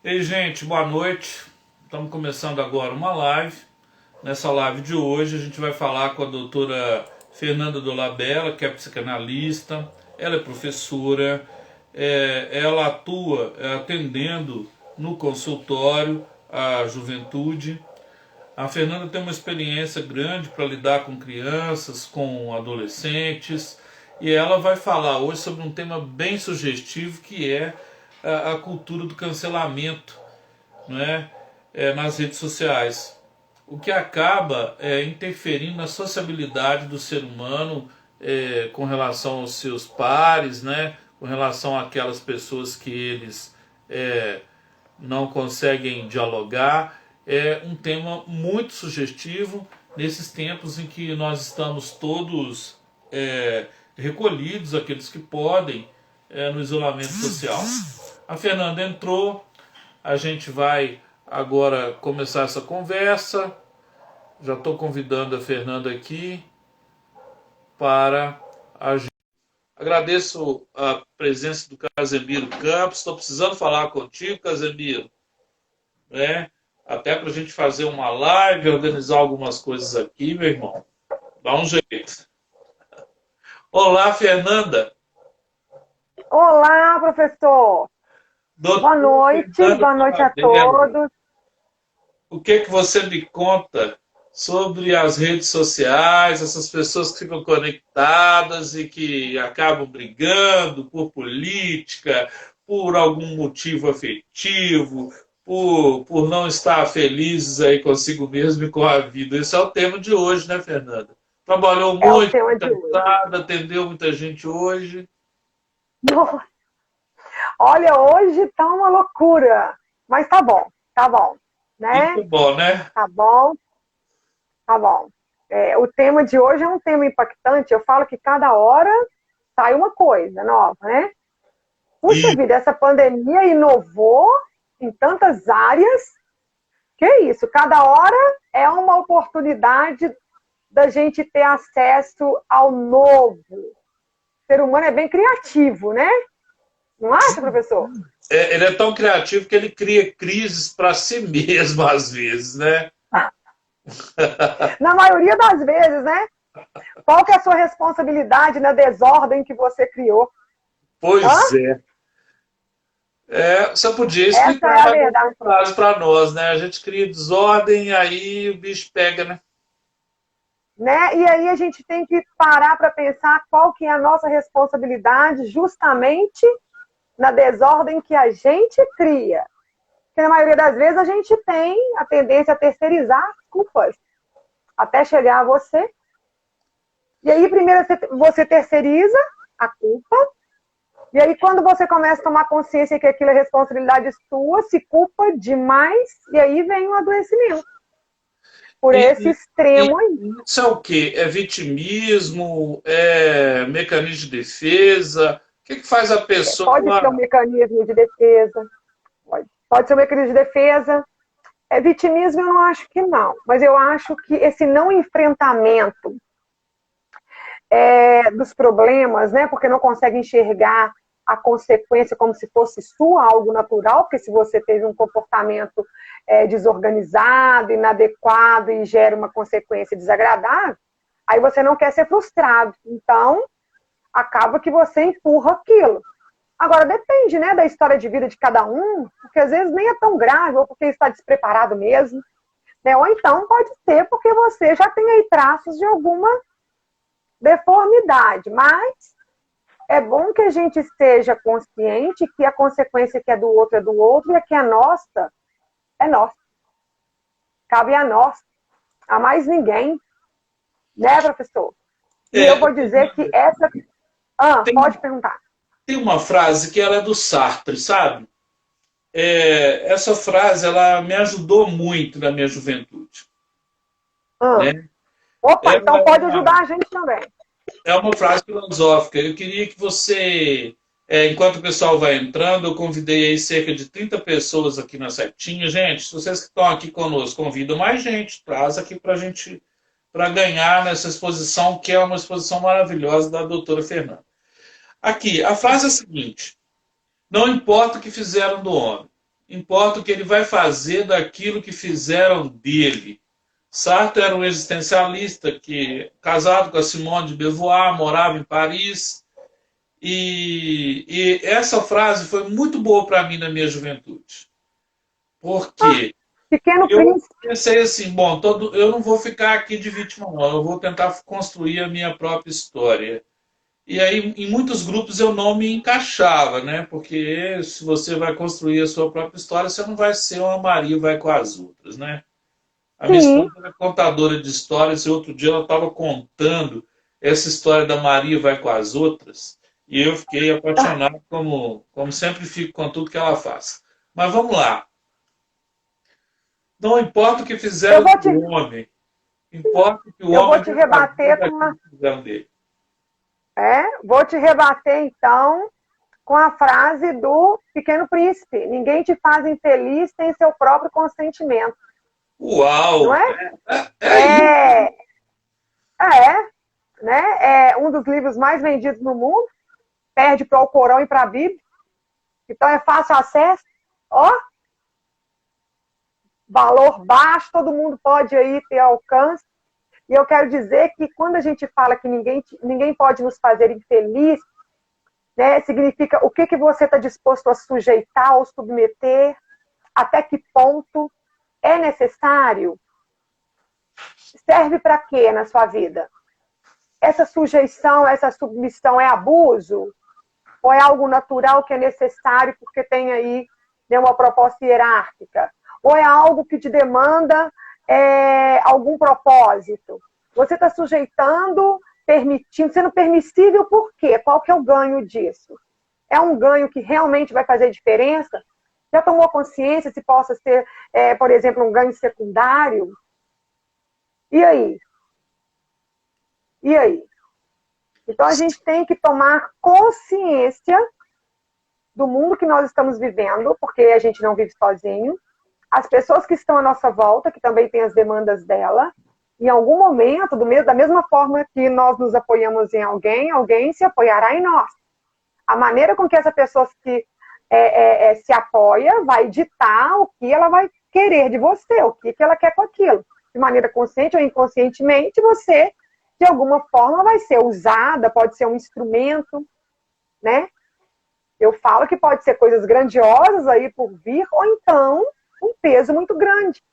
Ei, gente, boa noite. Estamos começando agora uma live. Nessa live de hoje, a gente vai falar com a doutora Fernanda Dolabella, que é psicanalista, ela é professora, ela atua atendendo no consultório a juventude. A Fernanda tem uma experiência grande para lidar com crianças, com adolescentes, e ela vai falar hoje sobre um tema bem sugestivo que é a cultura do cancelamento, não é? Nas redes sociais, o que acaba interferindo na sociabilidade do ser humano com relação aos seus pares, né? Com relação àquelas pessoas que eles não conseguem dialogar. É um tema muito sugestivo nesses tempos em que nós estamos todos recolhidos, aqueles que podem, no isolamento social. A Fernanda entrou, a gente vai agora começar essa conversa. Já estou convidando a Fernanda aqui para a gente. Agradeço a presença do Casemiro Campos. Estou precisando falar contigo, Casemiro, né? Até para a gente fazer uma live, organizar algumas coisas aqui, meu irmão. Dá um jeito. Olá, Fernanda. Olá, professor. Boa noite a todos. O que você me conta sobre as redes sociais, essas pessoas que ficam conectadas e que acabam brigando por política, por algum motivo afetivo, por não estar felizes aí consigo mesmo e com a vida? Esse é o tema de hoje, né, Fernanda? Trabalhou muito, cansada, atendeu muita gente hoje. Olha, hoje tá uma loucura, mas tá bom, né? Muito bom, né? Tá bom. O tema de hoje é um tema impactante. Eu falo que cada hora sai uma coisa nova, né? Puxa vida, essa pandemia inovou em tantas áreas. Que isso, cada hora é uma oportunidade da gente ter acesso ao novo. O ser humano é bem criativo, né? Não acha, professor? Ele é tão criativo que ele cria crises para si mesmo, às vezes, né? Na maioria das vezes, né? Qual que é a sua responsabilidade na desordem que você criou? Pois você podia explicar essa frase para nós, né? A gente cria desordem e aí o bicho pega, né? E aí a gente tem que parar para pensar qual que é a nossa responsabilidade justamente na desordem que a gente cria. Porque na maioria das vezes a gente tem a tendência a terceirizar as culpas até chegar a você. E aí primeiro você terceiriza a culpa, e aí quando você começa a tomar consciência que aquilo é responsabilidade sua, se culpa demais, e aí vem o adoecimento. Por esse extremo aí. Isso é o quê? É vitimismo? É mecanismo de defesa? O que faz a pessoa... Pode ser um mecanismo de defesa. Pode ser um mecanismo de defesa. Vitimismo eu não acho que não. Mas eu acho que esse não enfrentamento dos problemas, né? Porque não consegue enxergar a consequência como se fosse sua, algo natural, porque se você teve um comportamento desorganizado, inadequado e gera uma consequência desagradável, aí você não quer ser frustrado. Então, acaba que você empurra aquilo. Agora, depende, né, da história de vida de cada um, porque às vezes nem é tão grave, ou porque está despreparado mesmo, né? Ou então pode ser porque você já tem aí traços de alguma deformidade, mas é bom que a gente esteja consciente que a consequência que é do outro, e a que é nossa, cabe a nós, a mais ninguém, né, professor? E eu vou dizer que essa... pode perguntar. Tem uma frase que ela é do Sartre, sabe? Essa frase, ela me ajudou muito na minha juventude. Né? Opa, então pode ajudar a gente também. É uma frase filosófica. Eu queria que você, enquanto o pessoal vai entrando, eu convidei aí cerca de 30 pessoas aqui na setinha. Gente, se vocês que estão aqui conosco, convidam mais gente, traz aqui para a gente, para ganhar nessa exposição, que é uma exposição maravilhosa da doutora Fernanda. Aqui, a frase é a seguinte: não importa o que fizeram do homem, importa o que ele vai fazer daquilo que fizeram dele. Sartre era um existencialista que, casado com a Simone de Beauvoir, morava em Paris. E essa frase foi muito boa para mim na minha juventude. Porque Pequeno eu Príncipe. pensei assim, bom, eu não vou ficar aqui de vítima, não. Eu vou tentar construir a minha própria história. E aí, em muitos grupos eu não me encaixava, né? Porque se você vai construir a sua própria história, você não vai ser uma Maria vai com as outras, né? A minha Sim. esposa era contadora de histórias e outro dia ela estava contando essa história da Maria vai com as outras e eu fiquei apaixonado, como sempre fico com tudo que ela faz. Mas vamos lá. Não importa o que fizeram do homem, importa que o eu homem vou te rebater com uma... que fizeram dele. Vou te rebater, então, com a frase do Pequeno Príncipe. Ninguém te faz infeliz sem seu próprio consentimento. Uau! Não é? Né? É um dos livros mais vendidos no mundo. Perde para o Alcorão e para a Bíblia. Então é fácil acesso. Ó, valor baixo, todo mundo pode aí ter alcance. E eu quero dizer que quando a gente fala que ninguém pode nos fazer infeliz, né, significa o que você está disposto a sujeitar ou submeter, até que ponto é necessário, serve para quê na sua vida? Essa sujeição, essa submissão é abuso? Ou é algo natural que é necessário porque tem aí, né, uma proposta hierárquica? Ou é algo que te demanda algum propósito? Você está sujeitando, permitindo, sendo permissível por quê? Qual que é o ganho disso? É um ganho que realmente vai fazer diferença? Já tomou consciência se possa ser, por exemplo, um ganho secundário? E aí? E aí? Então a gente tem que tomar consciência do mundo que nós estamos vivendo, porque a gente não vive sozinho. As pessoas que estão à nossa volta, que também têm as demandas dela, em algum momento, da mesma forma que nós nos apoiamos em alguém se apoiará em nós. A maneira com que essa pessoa se apoia vai ditar o que ela vai querer de você, o que ela quer com aquilo. De maneira consciente ou inconscientemente, você, de alguma forma, vai ser usada, pode ser um instrumento, né? Eu falo que pode ser coisas grandiosas aí por vir, ou então um peso muito grande.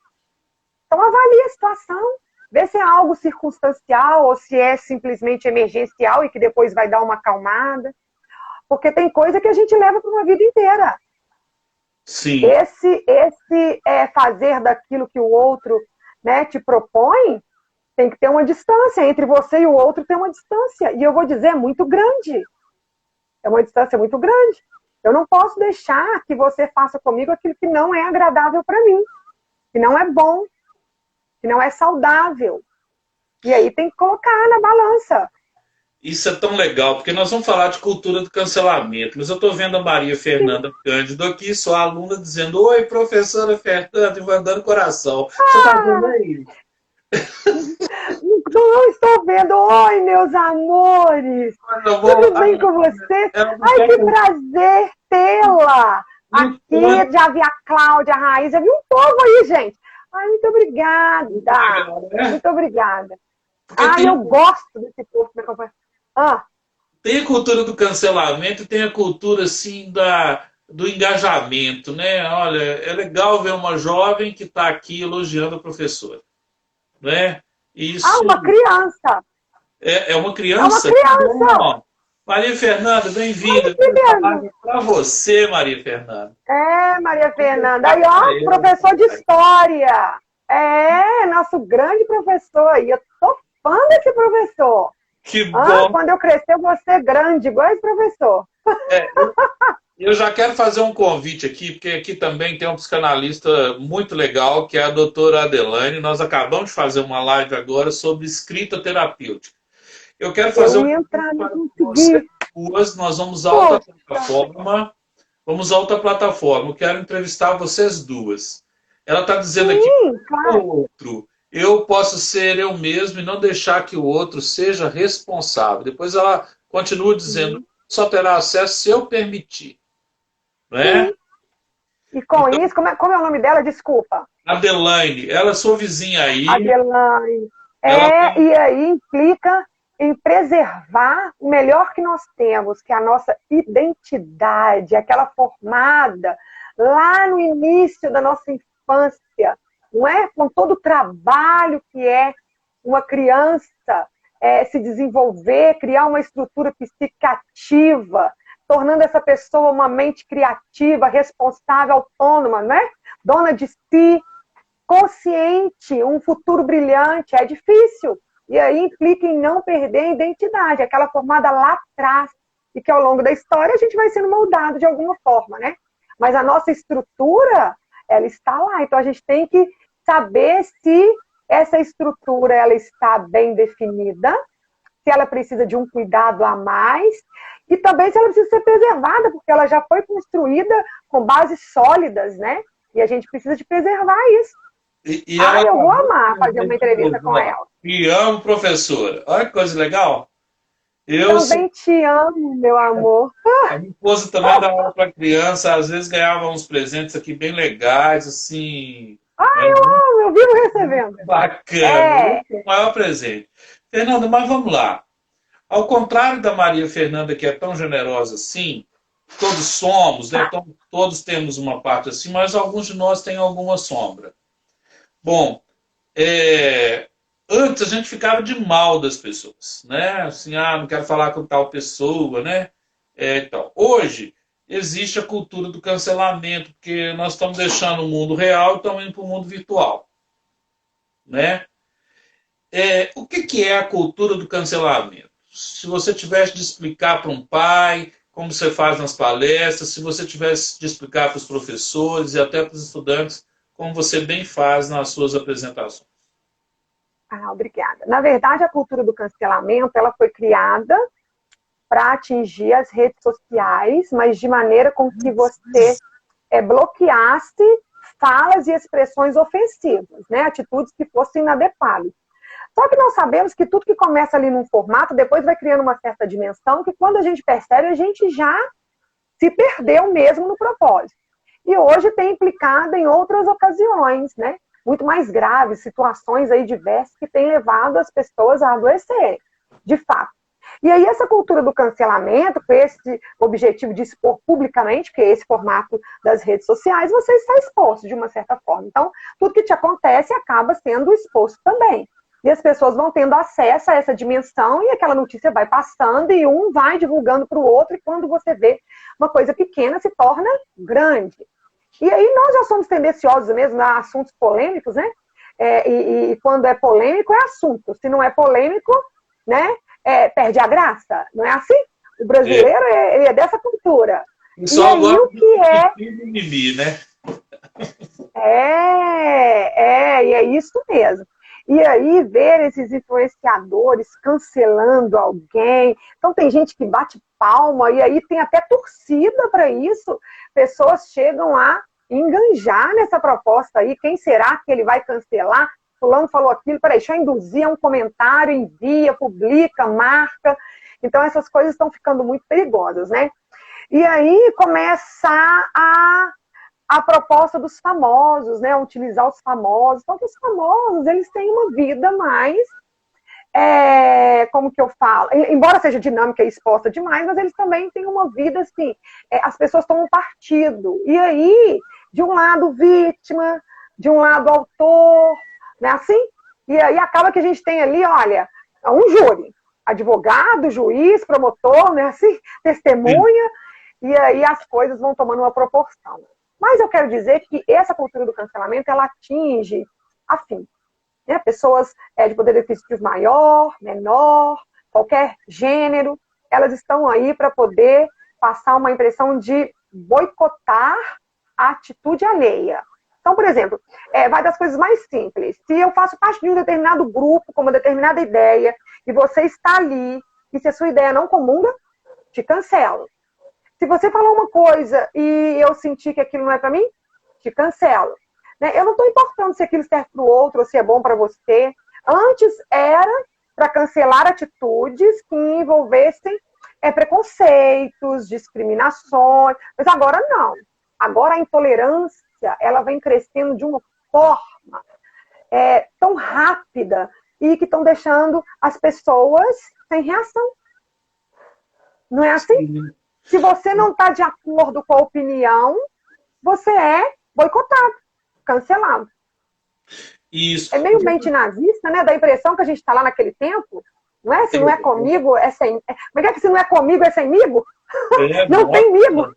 Então avalie a situação, vê se é algo circunstancial ou se é simplesmente emergencial e que depois vai dar uma acalmada. Porque tem coisa que a gente leva para uma vida inteira. Sim. Esse fazer daquilo que o outro, né, te propõe, tem que ter uma distância. Entre você e o outro tem uma distância. E eu vou dizer, é muito grande. É uma distância muito grande. Eu não posso deixar que você faça comigo aquilo que não é agradável para mim, que não é bom, que não é saudável. E aí tem que colocar na balança. Isso é tão legal, porque nós vamos falar de cultura do cancelamento, mas eu estou vendo a Maria Fernanda Cândido aqui, sua aluna, dizendo: oi, professora Fernanda, e mandando coração. Você está vendo aí? Não estou vendo. Oi, meus amores. Tudo bem com você? Ai, que prazer tê-la aqui. Já vi a Cláudia, a Raíssa, já vi um povo aí, gente. Ai, muito obrigada. Muito obrigada. Eu gosto desse povo que me acompanha. Tem a cultura do cancelamento, tem a cultura, assim, do engajamento, né? Olha, é legal ver uma jovem que está aqui elogiando a professora, né? Isso... uma criança. É uma criança? É uma criança. Maria Fernanda, bem-vinda. Para você, Maria Fernanda. Maria Fernanda. Aí, ó, professor de história. Nosso grande professor. E eu tô fã desse professor. Que bom. Quando eu crescer, eu vou ser grande, igual esse professor. Eu já quero fazer um convite aqui, porque aqui também tem um psicanalista muito legal, que é a doutora Adelaine. Nós acabamos de fazer uma live agora sobre escrita terapêutica. Eu quero fazer nós vamos usar outra plataforma. Vamos usar outra plataforma. Eu quero entrevistar vocês duas. Ela está dizendo aqui, o outro, eu posso ser eu mesmo e não deixar que o outro seja responsável. Depois ela continua dizendo, só terá acesso se eu permitir. Não é? E com isso, como é o nome dela? Desculpa. Adelaine, ela é sua vizinha aí. Adelaine. Tem... E aí implica em preservar o melhor que nós temos, que é a nossa identidade, aquela formada lá no início da nossa infância, não é? Com todo o trabalho que é uma criança se desenvolver, criar uma estrutura psiquiativa, tornando essa pessoa uma mente criativa, responsável, autônoma, não é? Dona de si, consciente, um futuro brilhante. É difícil. E aí implica em não perder a identidade, aquela formada lá atrás, e que ao longo da história a gente vai sendo moldado de alguma forma, né? Mas a nossa estrutura, ela está lá. Então a gente tem que saber se essa estrutura ela está bem definida, se ela precisa de um cuidado a mais, e também se ela precisa ser preservada, porque ela já foi construída com bases sólidas, né? E a gente precisa de preservar isso. Eu vou amar fazer uma entrevista com ela. Me amo, professora. Olha que coisa legal. Eu também te amo, meu amor. A minha esposa também dava aula para criança, às vezes ganhava uns presentes aqui bem legais, assim. Eu amo, eu vivo recebendo. Bacana, o maior presente. Fernanda, mas vamos lá. Ao contrário da Maria Fernanda, que é tão generosa assim, todos somos, né? Todos temos uma parte assim, mas alguns de nós têm alguma sombra. Bom, antes a gente ficava de mal das pessoas, né? Assim, não quero falar com tal pessoa, né? Então, hoje existe a cultura do cancelamento, porque nós estamos deixando o mundo real e estamos indo para o mundo virtual, né? O que é a cultura do cancelamento? Se você tivesse de explicar para um pai, como você faz nas palestras, se você tivesse de explicar para os professores e até para os estudantes, como você bem faz nas suas apresentações. Obrigada. Na verdade, a cultura do cancelamento, ela foi criada para atingir as redes sociais, mas de maneira com que você bloqueasse falas e expressões ofensivas, né? Atitudes que fossem inadequadas. Só que nós sabemos que tudo que começa ali num formato, depois vai criando uma certa dimensão, que quando a gente percebe, a gente já se perdeu mesmo no propósito. E hoje tem implicado em outras ocasiões, né? Muito mais graves, situações aí diversas que têm levado as pessoas a adoecerem, de fato. E aí essa cultura do cancelamento, com esse objetivo de expor publicamente, que é esse formato das redes sociais, você está exposto de uma certa forma. Então, tudo que te acontece acaba sendo exposto também. E as pessoas vão tendo acesso a essa dimensão e aquela notícia vai passando e um vai divulgando para o outro e quando você vê uma coisa pequena se torna grande. E aí nós já somos tendenciosos mesmo a assuntos polêmicos, né? E quando é polêmico é assunto. Se não é polêmico, né? Perde a graça. Não é assim? O brasileiro ele é dessa cultura. E aí o que é... né? E é isso mesmo. E aí, ver esses influenciadores cancelando alguém. Então, tem gente que bate palma, e aí tem até torcida para isso. Pessoas chegam a enganjar nessa proposta aí. Quem será que ele vai cancelar? Fulano falou aquilo, peraí, deixa eu induzir um comentário, envia, publica, marca. Então, essas coisas estão ficando muito perigosas, né? E aí, começa a proposta dos famosos, né? Utilizar os famosos. Então, os famosos, eles têm uma vida mais, como que eu falo? Embora seja dinâmica e exposta demais, mas eles também têm uma vida, assim, as pessoas tomam partido. E aí, de um lado, vítima, de um lado, autor, né? Assim? E aí acaba que a gente tem ali, olha, um júri, advogado, juiz, promotor, né? Assim, testemunha, e aí as coisas vão tomando uma proporção. Mas eu quero dizer que essa cultura do cancelamento, ela atinge, afim, né? Pessoas de poder aquisitivo maior, menor, qualquer gênero, elas estão aí para poder passar uma impressão de boicotar a atitude alheia. Então, por exemplo, vai das coisas mais simples. Se eu faço parte de um determinado grupo, com uma determinada ideia, e você está ali, e se a sua ideia não comunga, te cancelo. Se você falar uma coisa e eu sentir que aquilo não é para mim, te cancelo. Né? Eu não estou importando se aquilo serve para o outro ou se é bom para você. Antes era para cancelar atitudes que envolvessem preconceitos, discriminações, mas agora não. Agora a intolerância, ela vem crescendo de uma forma tão rápida e que estão deixando as pessoas sem reação. Não é assim? Sim. Se você não está de acordo com a opinião, você é boicotado, cancelado. Isso. É meio mente nazista, né? Dá a impressão que a gente está lá naquele tempo. Não é? Se não é comigo, é sem... Mas é que se não é comigo, é semigo? Não tem migo.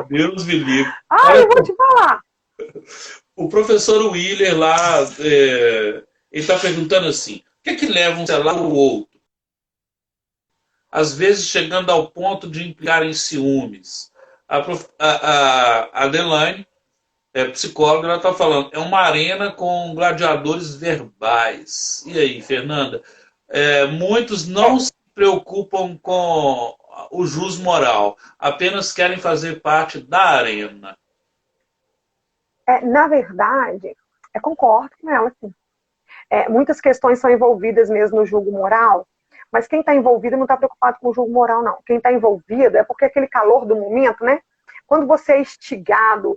Deus me livre. Ah, eu vou te falar. O professor Willer lá, ele está perguntando assim, o que é que leva um celular ao outro? Às vezes chegando ao ponto de implicar em ciúmes. A Adelaine, psicóloga, ela está falando, é uma arena com gladiadores verbais. E aí, Fernanda? Muitos não se preocupam com o jus moral, apenas querem fazer parte da arena. Na verdade, concordo com ela, sim. Muitas questões são envolvidas mesmo no julgo moral, mas quem está envolvido não está preocupado com o julgo moral, não. Quem está envolvido é porque aquele calor do momento, né? Quando você é instigado,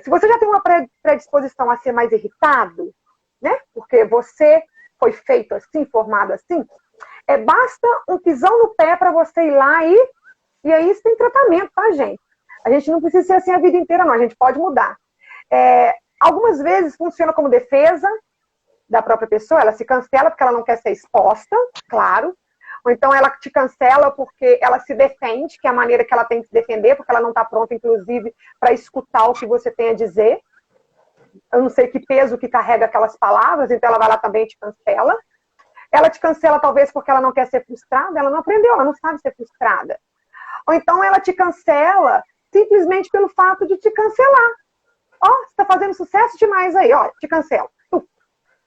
se você já tem uma predisposição a ser mais irritado, né? Porque você foi feito assim, formado assim, basta um pisão no pé para você ir lá e aí isso tem tratamento, tá, gente? A gente não precisa ser assim a vida inteira, não. A gente pode mudar. Algumas vezes funciona como defesa da própria pessoa, ela se cancela porque ela não quer ser exposta, claro. Ou então ela te cancela porque ela se defende, que é a maneira que ela tem que se defender, porque ela não está pronta, inclusive, para escutar o que você tem a dizer. Eu não sei que peso que carrega aquelas palavras, então ela vai lá também e te cancela. Ela te cancela talvez porque ela não quer ser frustrada, ela não aprendeu, ela não sabe ser frustrada. Ou então ela te cancela simplesmente pelo fato de te cancelar. Você está fazendo sucesso demais aí, te cancela.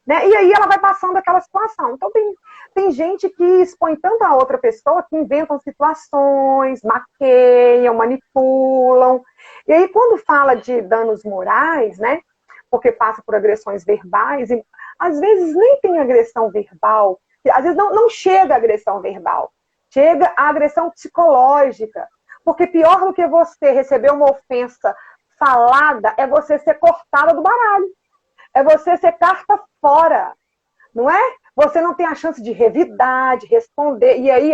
Né? E aí ela vai passando aquela situação. Então tem gente que expõe tanto a outra pessoa que inventam situações, maqueiam, manipulam. E aí quando fala de danos morais, né? Porque passa por agressões verbais, e às vezes nem tem agressão verbal, às vezes não chega a agressão verbal, chega a agressão psicológica. Porque pior do que você receber uma ofensa falada é você ser cortada do baralho. É você ser carta fora, não é? Você não tem a chance de revidar, de responder. E aí,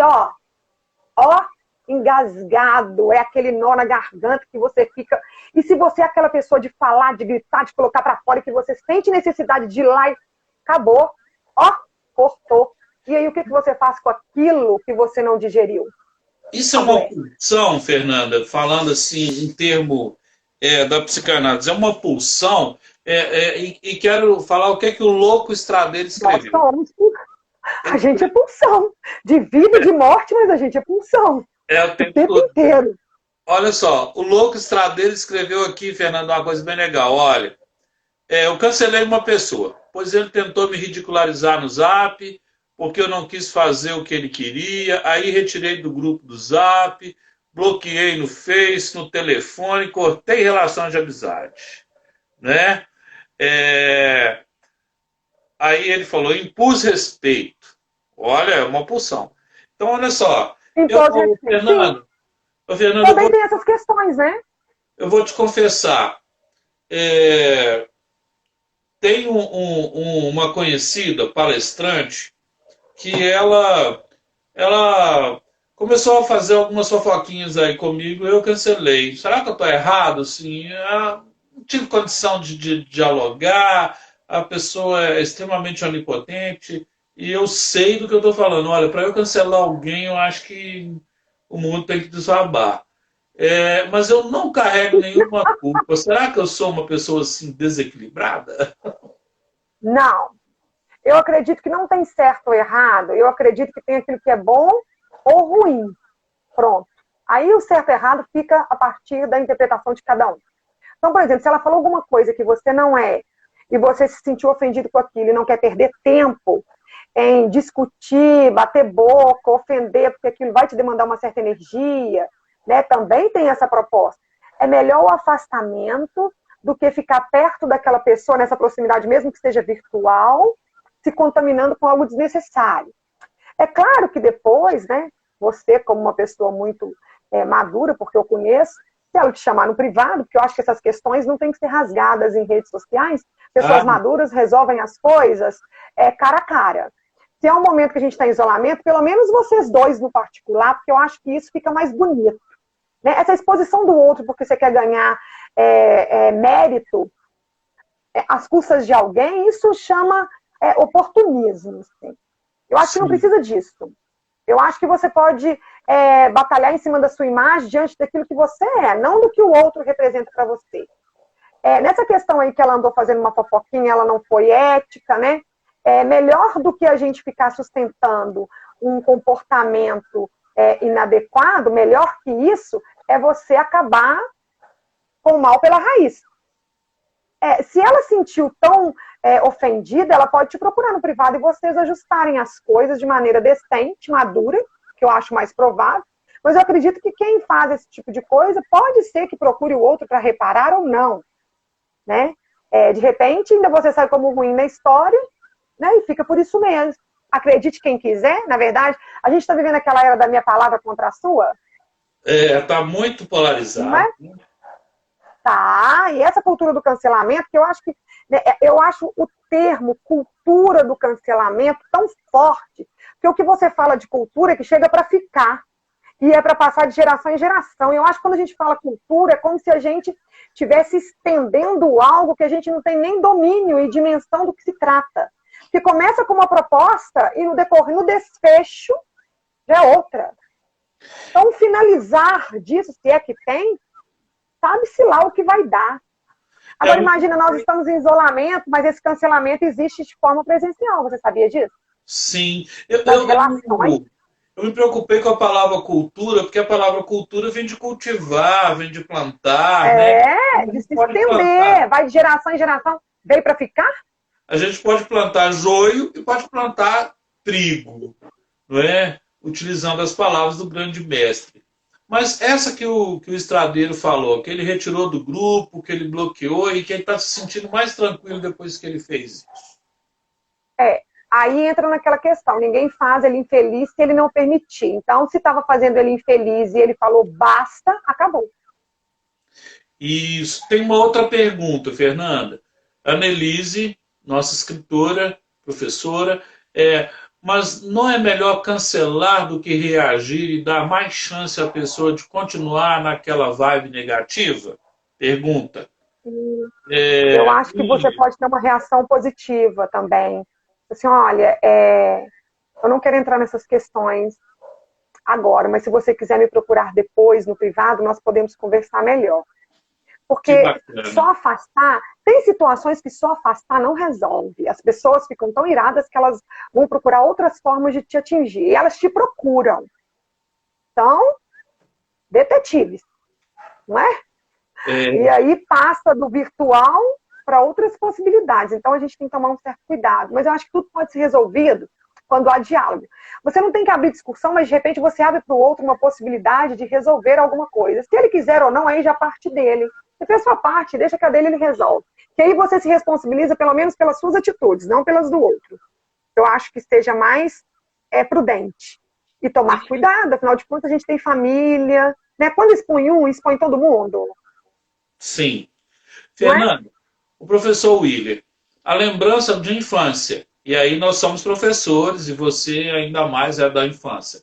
engasgado, é aquele nó na garganta que você fica... E se você é aquela pessoa de falar, de gritar, de colocar para fora, que você sente necessidade de ir lá e acabou, cortou. E aí, o que você faz com aquilo que você não digeriu? Isso é uma pulsão, Fernanda, falando assim, em termo da psicanálise, é uma pulsão, e quero falar o que é que o Louco Stradeiro escreveu. Nós somos. A gente é pulsão. De vida e de morte, mas a gente é pulsão. O tempo inteiro. Olha só, o Louco Stradeiro escreveu aqui, Fernando, uma coisa bem legal. Olha, eu cancelei uma pessoa, pois ele tentou me ridicularizar no Zap, porque eu não quis fazer o que ele queria, aí retirei do grupo do Zap, bloqueei no Face, no telefone, cortei relações de amizade. Né? Aí ele falou, impus respeito. Olha, é uma pulsão. Então, olha só. Fernando, também tem essas questões, né? Eu vou te confessar. Tem uma conhecida palestrante que ela começou a fazer algumas fofoquinhas aí comigo e eu cancelei. Será que eu estou errado? Assim, não tive condição de dialogar, a pessoa é extremamente onipotente e eu sei do que eu estou falando. Olha, para eu cancelar alguém, eu acho que o mundo tem que desabar. Mas eu não carrego nenhuma culpa. Será que eu sou uma pessoa assim desequilibrada? Não. Eu acredito que não tem certo ou errado. Eu acredito que tem aquilo que é bom ou ruim. Pronto. Aí o certo e errado fica a partir da interpretação de cada um. Então, por exemplo, se ela falou alguma coisa que você não é, e você se sentiu ofendido com aquilo e não quer perder tempo em discutir, bater boca, ofender, porque aquilo vai te demandar uma certa energia, né? Também tem essa proposta. É melhor o afastamento do que ficar perto daquela pessoa, nessa proximidade, mesmo que seja virtual, se contaminando com algo desnecessário. É claro que depois, né, você, como uma pessoa muito madura, porque eu conheço, Se ela te chamar no privado, porque eu acho que essas questões não têm que ser rasgadas em redes sociais, pessoas maduras resolvem as coisas cara a cara. Se é um momento que a gente está em isolamento, pelo menos vocês dois no particular, porque eu acho que isso fica mais bonito. Né? Essa exposição do outro porque você quer ganhar mérito às custas de alguém, isso chama oportunismo. Assim. Eu acho que não precisa disso. Eu acho que você pode batalhar em cima da sua imagem diante daquilo que você não do que o outro representa para você. Nessa questão aí que ela andou fazendo uma fofoquinha, ela não foi ética, né? Melhor do que a gente ficar sustentando um comportamento inadequado, melhor que isso é você acabar com o mal pela raiz. Se ela sentiu tão ofendida, ela pode te procurar no privado e vocês ajustarem as coisas de maneira decente, madura, que eu acho mais provável. Mas eu acredito que quem faz esse tipo de coisa pode ser que procure o outro para reparar ou não. Né? De repente, ainda você sai como ruim na história, né? E fica por isso mesmo. Acredite quem quiser, na verdade, a gente está vivendo aquela era da minha palavra contra a sua. Está muito polarizado. Não é? Tá, e essa cultura do cancelamento, que eu acho que eu acho o termo cultura do cancelamento tão forte, porque o que você fala de cultura é que chega para ficar. E é para passar de geração em geração. E eu acho que quando a gente fala cultura, é como se a gente estivesse estendendo algo que a gente não tem nem domínio e dimensão do que se trata. Que começa com uma proposta e no decorrer, no desfecho, já é outra. Então, finalizar disso, se é que tem, sabe-se lá o que vai dar. Agora, imagina, nós estamos em isolamento, mas esse cancelamento existe de forma presencial. Você sabia disso? Sim. Eu me preocupei com a palavra cultura, porque a palavra cultura vem de cultivar, vem de plantar. De se estender, vai de geração em geração. Veio para ficar? A gente pode plantar joio e pode plantar trigo, não é? Utilizando as palavras do grande mestre. Mas essa que o Estradeiro falou, que ele retirou do grupo, que ele bloqueou e que ele está se sentindo mais tranquilo depois que ele fez isso. Aí entra naquela questão, ninguém faz ele infeliz se ele não permitir. Então, se estava fazendo ele infeliz e ele falou basta, acabou. Isso. Tem uma outra pergunta, Fernanda. A Annelise, nossa escritora, professora, mas não é melhor cancelar do que reagir e dar mais chance à pessoa de continuar naquela vibe negativa? Pergunta. Eu acho que você pode ter uma reação positiva também. Assim, olha, eu não quero entrar nessas questões agora, mas se você quiser me procurar depois no privado, nós podemos conversar melhor. Porque só afastar, tem situações que só afastar não resolve. As pessoas ficam tão iradas que elas vão procurar outras formas de te atingir. E elas te procuram. Então, detetives, não é? E aí passa do virtual para outras possibilidades. Então, a gente tem que tomar um certo cuidado. Mas eu acho que tudo pode ser resolvido quando há diálogo. Você não tem que abrir discussão, mas de repente você abre para o outro uma possibilidade de resolver alguma coisa. Se ele quiser ou não, aí já parte dele. Você fez a sua parte, deixa que a dele ele resolve. Que aí você se responsabiliza pelo menos pelas suas atitudes, não pelas do outro. Eu acho que seja mais prudente. E tomar cuidado, afinal de contas a gente tem família. Né? Quando expõe um, expõe todo mundo. Sim. Fernanda, o professor Willer, a lembrança de infância, e aí nós somos professores, e você ainda mais é da infância.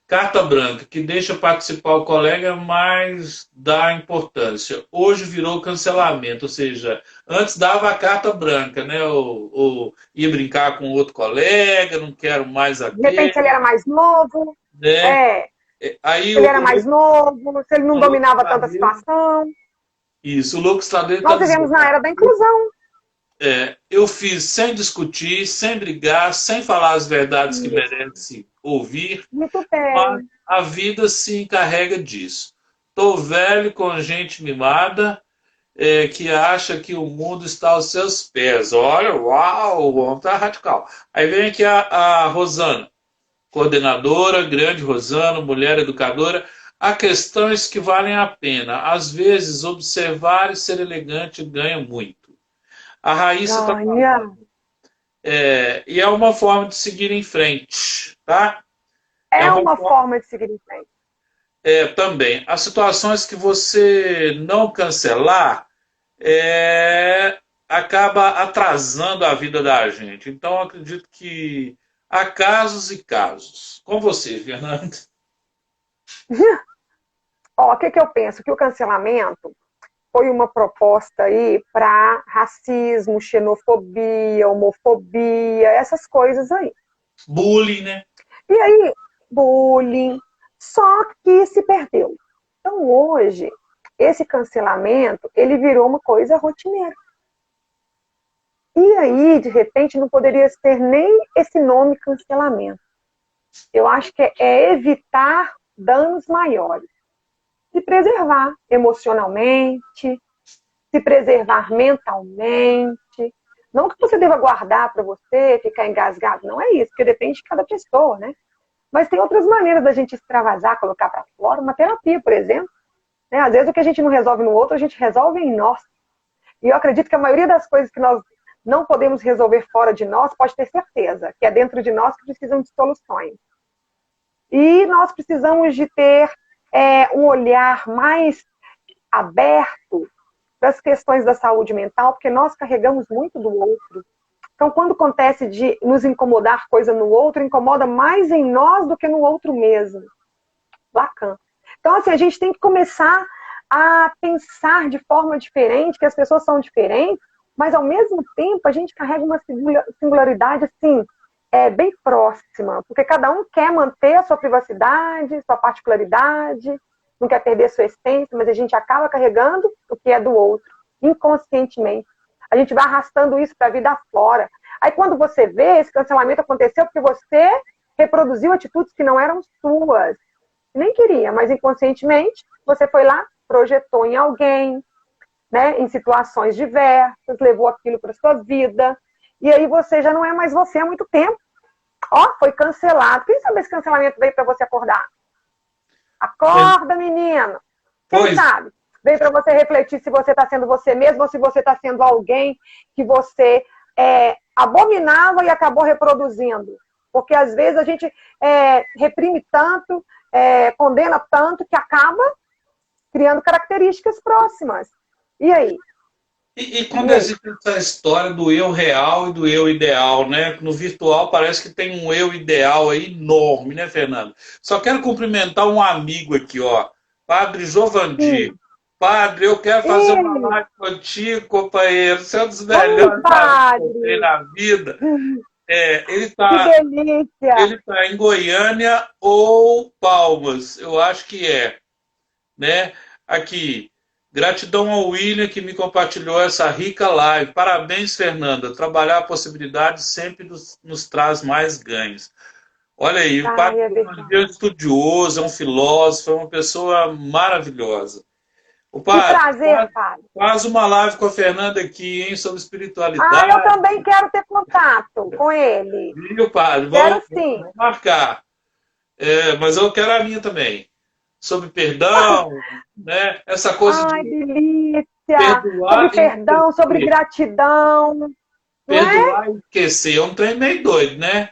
Carta branca, que deixa participar o colega, mas dá importância. Hoje virou cancelamento, ou seja, antes dava a carta branca, né? Ou ia brincar com outro colega, não quero mais aquele. De repente, se ele era mais novo. Né? Aí se ele era mais novo, se ele não dominava tanta situação. Isso, o Lucas Tadeu Nós vivemos na era da inclusão. Eu fiz sem discutir, sem brigar, sem falar as verdades que merece ouvir. Muito bem. Mas a vida se encarrega disso. Tô velho com gente mimada que acha que o mundo está aos seus pés. Olha, uau, o homem tá radical. Aí vem aqui a Rosana, coordenadora, grande Rosana, mulher educadora. Há questões que valem a pena. Às vezes, observar e ser elegante ganha muito. A Raíssa está falando. E é uma forma de seguir em frente, tá? É uma forma de seguir em frente. também. As situações que você não cancelar acaba atrasando a vida da gente. Então, eu acredito que há casos e casos. Com você, Fernando. Ó, o que, que eu penso? Que o cancelamento foi uma proposta aí para racismo, xenofobia, homofobia, essas coisas aí. Bullying, né? E aí, bullying, só que se perdeu. Então, hoje, esse cancelamento, ele virou uma coisa rotineira. E aí, de repente, não poderia ter nem esse nome cancelamento. Eu acho que é evitar danos maiores. Se preservar emocionalmente, se preservar mentalmente. Não que você deva guardar para você, ficar engasgado, não é isso, porque depende de cada pessoa, né? Mas tem outras maneiras da gente extravasar, colocar para fora, uma terapia, por exemplo. Né? Às vezes o que a gente não resolve no outro, a gente resolve em nós. E eu acredito que a maioria das coisas que nós não podemos resolver fora de nós, pode ter certeza, que é dentro de nós que precisam de soluções. E nós precisamos de ter um olhar mais aberto para as questões da saúde mental, porque nós carregamos muito do outro. Então, quando acontece de nos incomodar coisa no outro, incomoda mais em nós do que no outro mesmo. Lacan. Então, assim, a gente tem que começar a pensar de forma diferente, que as pessoas são diferentes, mas, ao mesmo tempo, a gente carrega uma singularidade, assim, bem próxima, porque cada um quer manter a sua privacidade, sua particularidade, não quer perder a sua essência, mas a gente acaba carregando o que é do outro, inconscientemente. A gente vai arrastando isso para a vida fora. Aí, quando você vê, esse cancelamento aconteceu porque você reproduziu atitudes que não eram suas. Nem queria, mas inconscientemente, você foi lá, projetou em alguém, né, em situações diversas, levou aquilo para sua vida, e aí você já não é mais você há muito tempo. Ó, foi cancelado. Quem sabe esse cancelamento veio para você acordar? Acorda, menino. Quem sabe? Veio para você refletir se você está sendo você mesmo ou se você está sendo alguém que você abominava e acabou reproduzindo. Porque às vezes a gente reprime tanto, condena tanto, que acaba criando características próximas. E aí? E quando existe essa história do eu real e do eu ideal, né? No virtual parece que tem um eu ideal aí enorme, né, Fernando? Só quero cumprimentar um amigo aqui, ó, Padre Jovandir. Padre, eu quero fazer uma live contigo, companheiro. Você é um dos melhores amigos que eu tenho na vida. Ele Que delícia! ele tá em Goiânia ou Palmas, eu acho que né? Aqui. Gratidão ao William que me compartilhou essa rica live. Parabéns, Fernanda. Trabalhar a possibilidade sempre nos traz mais ganhos. Olha aí, o Padre é um estudioso, é um filósofo, é uma pessoa maravilhosa. O Padre, que prazer, Padre. Faz uma live com a Fernanda aqui, hein, sobre espiritualidade. Eu também quero ter contato com ele. Viu, Padre? Quero sim. Vamos marcar. Mas eu quero a minha também. Sobre perdão, né? Essa coisa de delícia! Sobre perdão, sobre gratidão. Perdoar e esquecer. É um trem meio doido, né?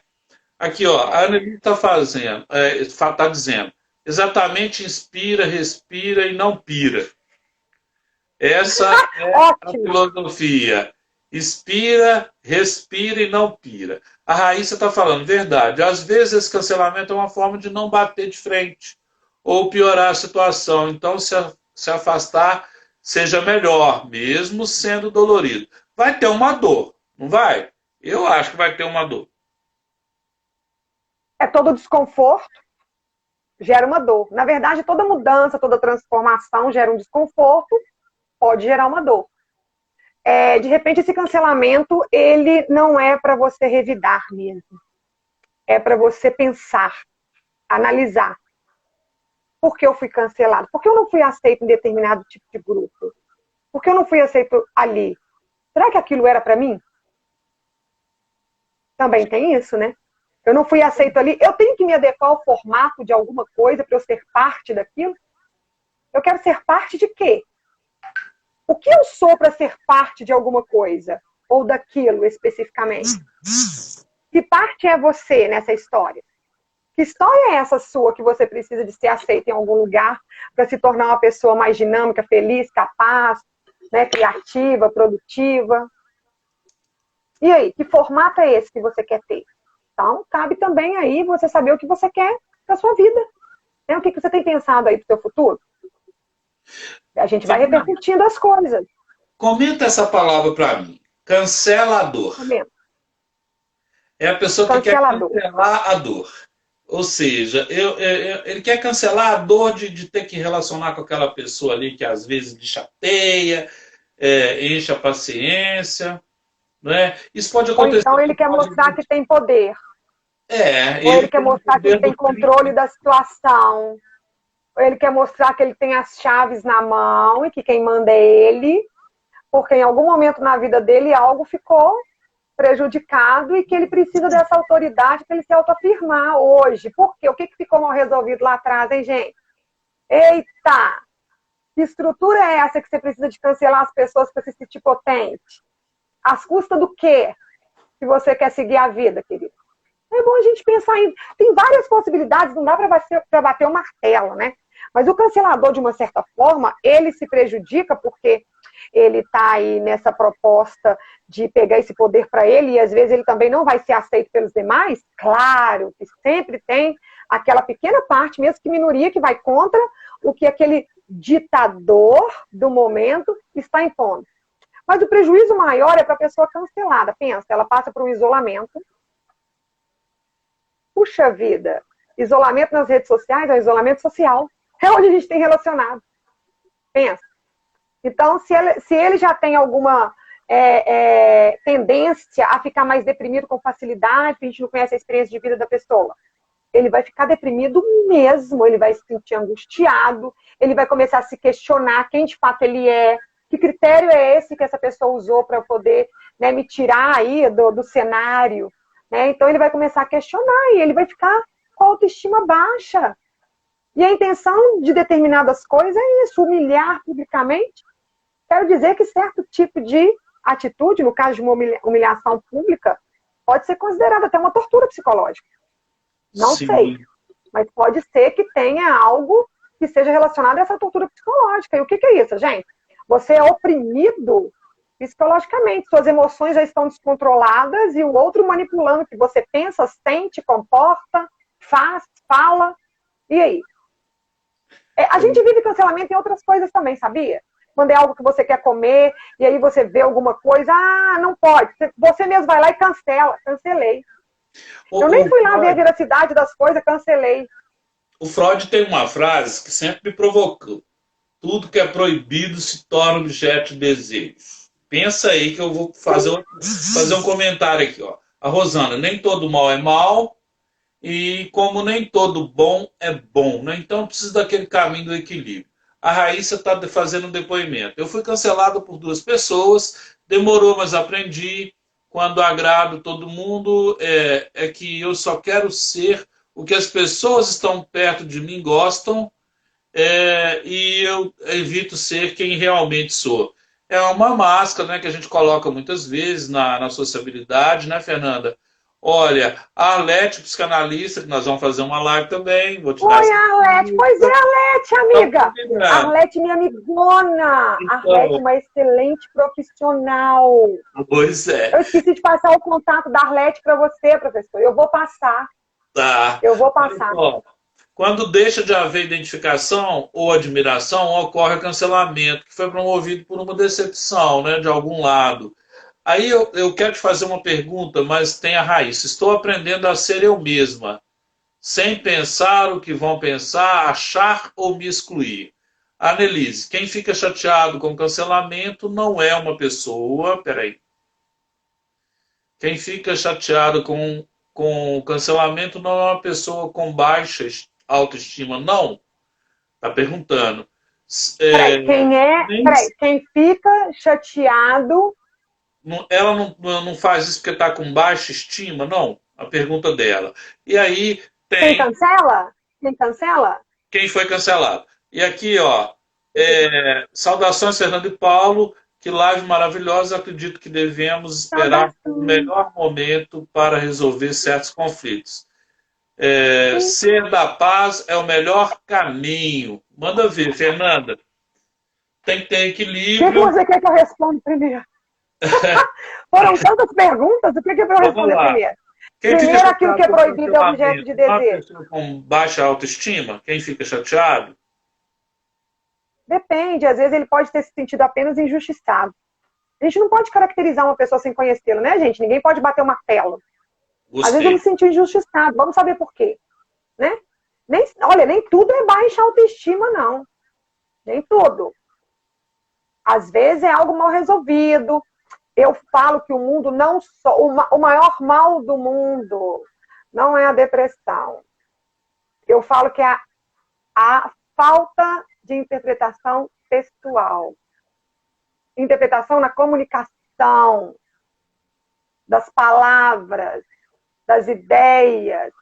Aqui, ó, a Anneli está dizendo, exatamente inspira, respira e não pira. Essa é a filosofia. Inspira, respira e não pira. A Raíssa está falando, verdade. Às vezes esse cancelamento é uma forma de não bater de frente ou piorar a situação. Então, se afastar seja melhor, mesmo sendo dolorido. Vai ter uma dor, não vai? Eu acho que vai ter uma dor. Todo desconforto gera uma dor. Na verdade, toda mudança, toda transformação gera um desconforto, pode gerar uma dor. De repente, esse cancelamento, ele não é para você revidar mesmo. É para você pensar, analisar. Por que eu fui cancelado? Por que eu não fui aceito em determinado tipo de grupo? Por que eu não fui aceito ali? Será que aquilo era para mim? Também tem isso, né? Eu não fui aceito ali. Eu tenho que me adequar ao formato de alguma coisa para eu ser parte daquilo? Eu quero ser parte de quê? O que eu sou para ser parte de alguma coisa? Ou daquilo especificamente? Que parte é você nessa história? Que história é essa sua que você precisa de ser aceita em algum lugar para se tornar uma pessoa mais dinâmica, feliz, capaz, né, criativa, produtiva? E aí, que formato é esse que você quer ter? Então, cabe também aí você saber o que você quer para sua vida. Né? O que você tem pensado aí para o seu futuro? A gente vai repercutindo as coisas. Comenta essa palavra para mim. Cancelador. Comenta. É a pessoa que quer cancelar a dor. Ou seja, ele quer cancelar a dor de ter que relacionar com aquela pessoa ali que às vezes lhe chateia, enche a paciência. Né? Isso pode acontecer. Ou então ele quer mostrar que tem poder. Ou ele quer mostrar que ele tem controle da situação. Ou ele quer mostrar que ele tem as chaves na mão e que quem manda é ele, porque em algum momento na vida dele algo ficou prejudicado e que ele precisa dessa autoridade para ele se autoafirmar hoje. Por quê? O que ficou mal resolvido lá atrás, hein, gente? Eita! Que estrutura é essa que você precisa de cancelar as pessoas para se sentir potente? Às custas do quê que você quer seguir a vida, querido? É bom a gente pensar em... Tem várias possibilidades, não dá para bater o martelo, né? Mas o cancelador, de uma certa forma, ele se prejudica porque ele está aí nessa proposta de pegar esse poder para ele e às vezes ele também não vai ser aceito pelos demais. Claro que sempre tem aquela pequena parte, mesmo que minoria, que vai contra o que aquele ditador do momento está impondo. Mas o prejuízo maior é para a pessoa cancelada. Pensa, ela passa por um isolamento. Puxa vida, isolamento nas redes sociais é um isolamento social. É onde a gente tem relacionado. Pensa. Então, se ele já tem alguma tendência a ficar mais deprimido com facilidade, a gente não conhece a experiência de vida da pessoa, ele vai ficar deprimido mesmo, ele vai se sentir angustiado, ele vai começar a se questionar quem de fato ele é, que critério é esse que essa pessoa usou para poder, né, me tirar aí do cenário. Né? Então, ele vai começar a questionar e ele vai ficar com a autoestima baixa. E a intenção de determinadas coisas é isso, humilhar publicamente. Quero dizer que certo tipo de atitude, no caso de uma humilhação pública, pode ser considerada até uma tortura psicológica. Não sei. Mas pode ser que tenha algo que seja relacionado a essa tortura psicológica. E o que é isso, gente? Você é oprimido psicologicamente. Suas emoções já estão descontroladas e o outro manipulando o que você pensa, sente, comporta, faz, fala. E aí? A gente vive cancelamento em outras coisas também, sabia? Quando é algo que você quer comer, e aí você vê alguma coisa, não pode. Você mesmo vai lá e cancela. Cancelei. Eu nem fui lá ver a veracidade das coisas, cancelei. O Freud tem uma frase que sempre me provocou. Tudo que é proibido se torna objeto de desejo. Pensa aí que eu vou fazer um comentário aqui. Ó. A Rosana, nem todo mal é mal, e como nem todo bom é bom. Né? Então precisa daquele caminho do equilíbrio. A Raíssa está fazendo um depoimento. Eu fui cancelado por 2 pessoas, demorou, mas aprendi. Quando agrado todo mundo, é que eu só quero ser o que as pessoas estão perto de mim gostam, e eu evito ser quem realmente sou. É uma máscara, né, que a gente coloca muitas vezes na sociabilidade, né, Fernanda? Olha, a Arlete, psicanalista, que nós vamos fazer uma live também. Vou te dar Oi, Arlete. Pois é, Arlete, amiga. Arlete, minha amigona. Então, Arlete, uma excelente profissional. Pois é. Eu esqueci de passar o contato da Arlete para você, professor. Eu vou passar. Tá. Eu vou passar. Quando deixa de haver identificação ou admiração, ocorre o cancelamento, que foi promovido por uma decepção, né, de algum lado. Aí eu quero te fazer uma pergunta, mas tem a raiz. Estou aprendendo a ser eu mesma, sem pensar o que vão pensar, achar ou me excluir. Annelise, quem fica chateado com cancelamento não é uma pessoa... Peraí. Quem fica chateado com cancelamento não é uma pessoa com baixa autoestima, não. Está perguntando. Quem fica chateado... Ela não faz isso porque está com baixa estima, não? A pergunta dela. E aí tem... Quem cancela? Quem cancela? Quem foi cancelado. E aqui, ó, saudações, Fernando e Paulo, que live maravilhosa, acredito que devemos esperar o melhor momento para resolver certos conflitos. Sim. Ser da paz é o melhor caminho. Manda ver, Fernanda. Tem que ter O que equilíbrio. você quer que eu responda primeiro? Foram tantas perguntas, o que é para eu Vamos responder lá. primeiro? Quem fica Primeiro, aquilo que chateado é com proibido é objeto cancelamento? de Uma desejo. pessoa com baixa autoestima? Quem fica chateado? Depende, às vezes ele pode ter se sentido apenas injustiçado. A gente não pode caracterizar uma pessoa sem conhecê-la, né, gente? Ninguém pode bater o martelo. Às vezes ele Gostei. se sentiu injustiçado. Vamos saber por quê, né? Olha, nem tudo é baixa autoestima, não. Nem tudo. Às vezes é algo mal resolvido. Eu falo que o mundo não só... O maior mal do mundo não é a depressão. Eu falo que é a falta de interpretação textual. Interpretação na comunicação, das palavras, das ideias.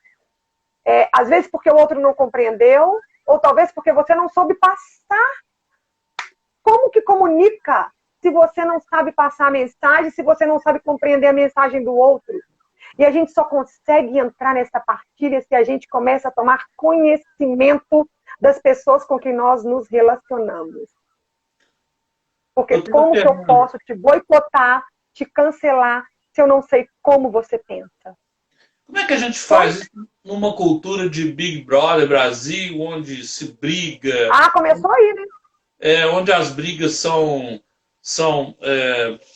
Às vezes porque o outro não compreendeu, ou talvez porque você não soube passar. Como que comunica se você não sabe passar a mensagem, se você não sabe compreender a mensagem do outro? E a gente só consegue entrar nessa partilha se a gente começa a tomar conhecimento das pessoas com quem nós nos relacionamos. Porque Doutora como que eu Fernanda, posso te boicotar, te cancelar, se eu não sei como você pensa? como é que a gente Como? faz isso numa cultura de Big Brother Brasil, onde se briga, Ah, começou aí, né? onde as brigas são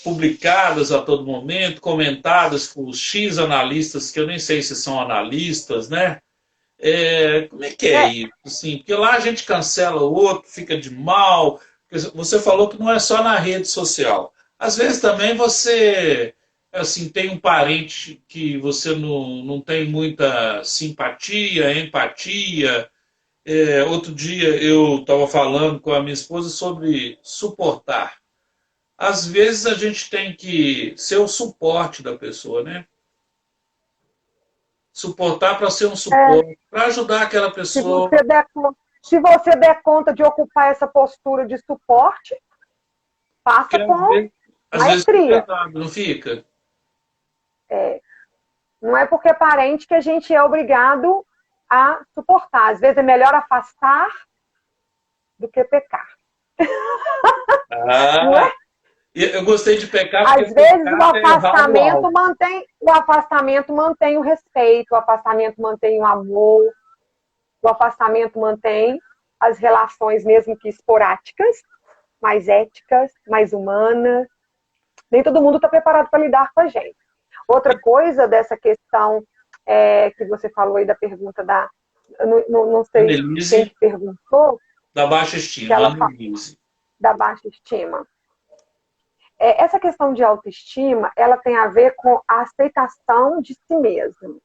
publicadas a todo momento, comentadas por X analistas, que eu nem sei se são analistas, né? Como é que é É, isso? Assim, porque lá a gente cancela o outro, fica de mal. Você falou que não é só na rede social. Às vezes também você assim tem um parente que você não tem muita simpatia, empatia. Outro dia eu estava falando com a minha esposa sobre suportar. Às vezes a gente tem que ser o suporte da pessoa, né? Suportar para ser um é, suporte, para ajudar aquela se pessoa. você der, se você der conta de ocupar essa postura de suporte, Porque faça com às vezes fica maestria. pesado, não fica? É, não é porque é parente que a gente é obrigado a suportar. Às vezes é melhor afastar do que pecar. Não Ah, é? eu gostei de pecar porque Às vezes pecar é errar no alto. o afastamento mantém o respeito, o afastamento mantém o amor, o afastamento mantém as relações, mesmo que esporádicas, mais éticas, mais humanas. Nem todo mundo está preparado para lidar com a gente. Outra coisa dessa questão que você falou aí da pergunta da. Não sei quem Annelise, que perguntou, da baixa que estima, ela Annelise. da baixa estima. Essa questão de autoestima, ela tem a ver com a aceitação de si mesmo.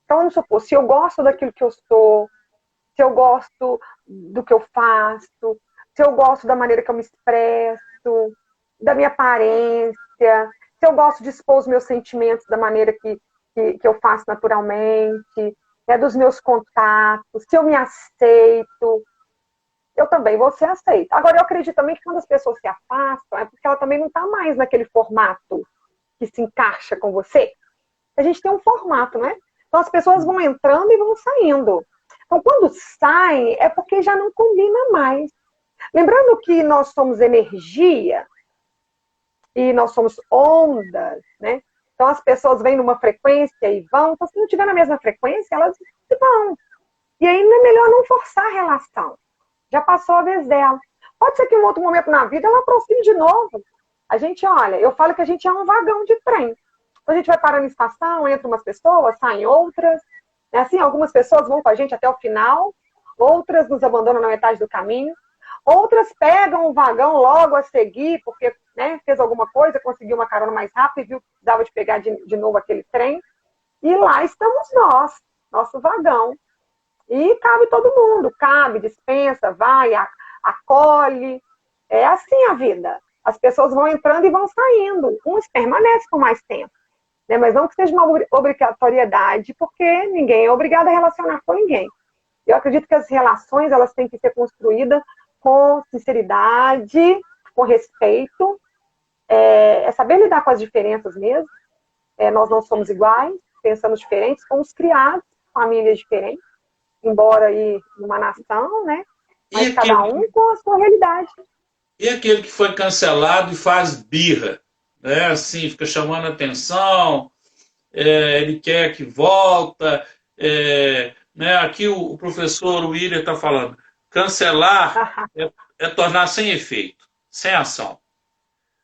Então, vamos supor, se eu gosto daquilo que eu sou, se eu gosto do que eu faço, se eu gosto da maneira que eu me expresso, da minha aparência, se eu gosto de expor os meus sentimentos da maneira que eu faço naturalmente, dos meus contatos, se eu me aceito, eu também vou ser aceita. Agora, eu acredito também que quando as pessoas se afastam, é porque ela também não está mais naquele formato que se encaixa com você. A gente tem um formato, né? Então, as pessoas vão entrando e vão saindo. Então, quando saem, é porque já não combina mais. Lembrando que nós somos energia e nós somos ondas, né? Então, as pessoas vêm numa frequência e vão. Então, se não estiver na mesma frequência, elas vão. E aí, não é melhor não forçar a relação. Já passou a vez dela. Pode ser que em um outro momento na vida ela aproxime de novo. A gente, olha, eu falo que a gente é um vagão de trem. Então, a gente vai parando em estação, entra umas pessoas, saem outras. É assim, algumas pessoas vão com a gente até o final, outras nos abandonam na metade do caminho, outras pegam o vagão logo a seguir, porque fez alguma coisa, conseguiu uma carona mais rápido e viu que precisava de pegar de novo aquele trem. E lá estamos nós, nosso vagão. E cabe todo mundo, cabe, dispensa, vai, acolhe. É assim a vida. As pessoas vão entrando e vão saindo. Uns permanecem por mais tempo. Né? Mas não que seja uma obrigatoriedade, porque ninguém é obrigado a relacionar com ninguém. Eu acredito que as relações elas têm que ser construídas com sinceridade, com respeito, saber lidar com as diferenças mesmo. Nós não somos iguais, pensamos diferentes, fomos criados famílias diferentes, embora aí numa nação, né? Mas E cada aquele, um com a sua realidade. e aquele que foi cancelado e faz birra, né? Assim, fica chamando atenção, ele quer que volta, né? Aqui o professor William está falando, cancelar é tornar sem efeito, sem ação.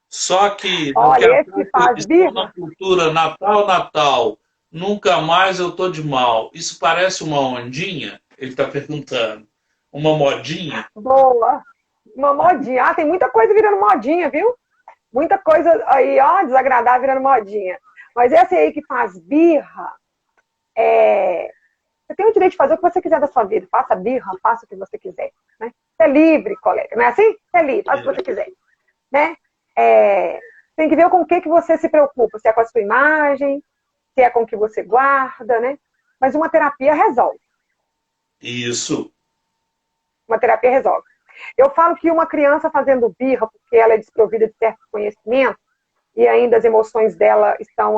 Só que no que Olha, esse que ataca a faz edição na birra, cultura Natal, Natal, nunca mais eu tô de mal. Isso parece uma ondinha? Ele está perguntando. Uma modinha? boa. Uma modinha. Ah, tem muita coisa virando modinha, viu? Muita coisa aí, ó, desagradável virando modinha. Mas esse aí que faz birra, você tem o direito de fazer o que você quiser da sua vida. Faça birra, faça o que você quiser. Né? Você é livre, colega. Não é assim? Você é livre, faça o que você quiser. Né? Tem que ver com o que você se preocupa. Se é com a sua imagem, se é com o que você guarda, né? Mas uma terapia resolve. Isso. Uma terapia resolve. Eu falo que uma criança fazendo birra, porque ela é desprovida de certo conhecimento, e ainda as emoções dela estão